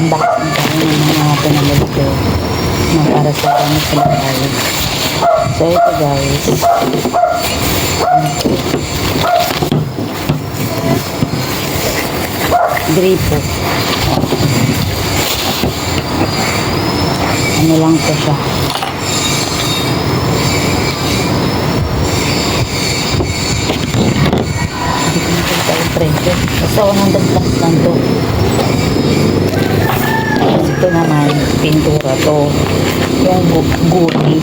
ang bakas ng tayo ng mga pinamilito na para sa gamit sa bahay. So ito guys, gripo. Ano lang to siya. Hindi ko nakita yung presyo. Basta 100 plus lang to. Ito naman, pintura to. Yung guri.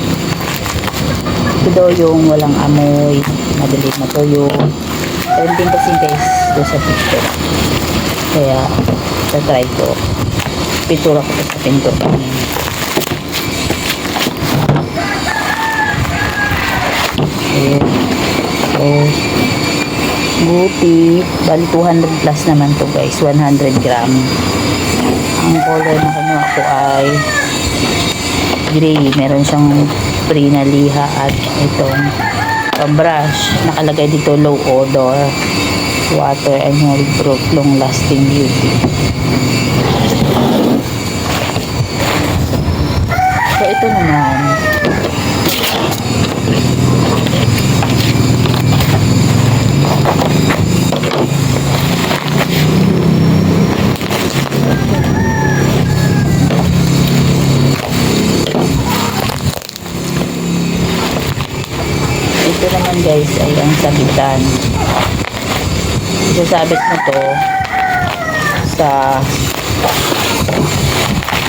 Ito daw yung walang amoy. Madali matuyo. Pero din kasi guys, ito sa picture. Kaya, sa try ko. Pintura ko sa pintura. Ayan. So, guti. Bali 200 plus naman to guys. 100 gram. Ang color na kinuha ko ay gray. Meron siyang free na liha at itong brush. Nakalagay dito low odor, water and mold proof, long lasting beauty. So ito naman, ito naman guys ay ang sabitan. Isasabit mo to sa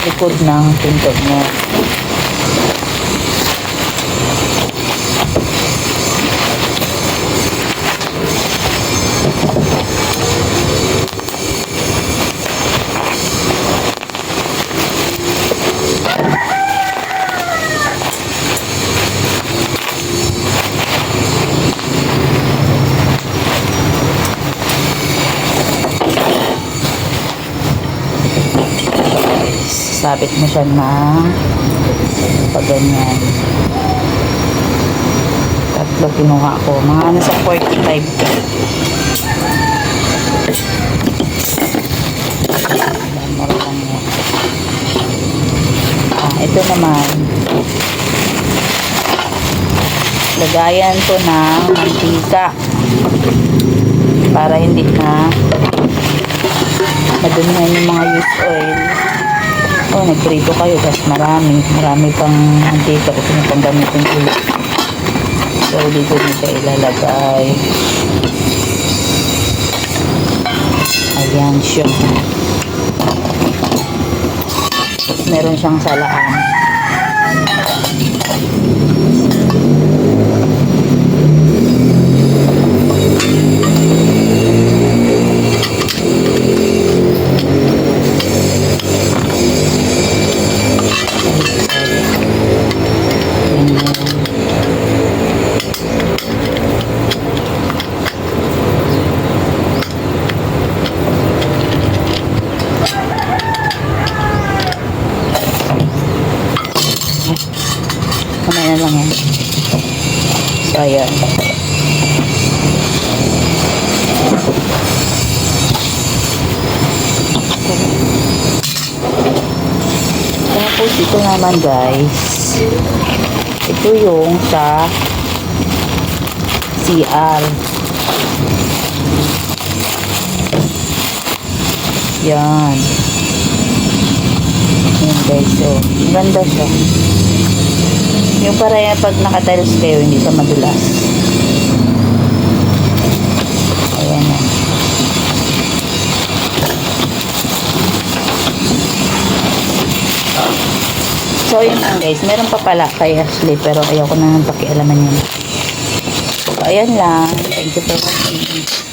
likod ng pinto mo. Sabit mo siya ng pag ganyan. Tatlo kinuha ko. Mga nasa 45 ka. Ito naman. Lagayan to ng mantika. Para hindi na madumihan yung mga used oil. Oh, nagprito kayo kasi marami pang mantika o pinapanggamit yung ulo. So dito nito ilalagay. Ayan siya. Meron siyang salaan. Kamay na lang yan. So, ayan. Tapos, ito naman guys. Ito yung sa CR. Yan. Yan guys. So, ganda siya. Yung para pag nakatiles kayo, hindi siya madulas. Ayan na. So, yun lang guys. Meron pa pala kay Ashley, pero ayoko na nang pakialaman yun. So, ayan lang. Thank you for watching.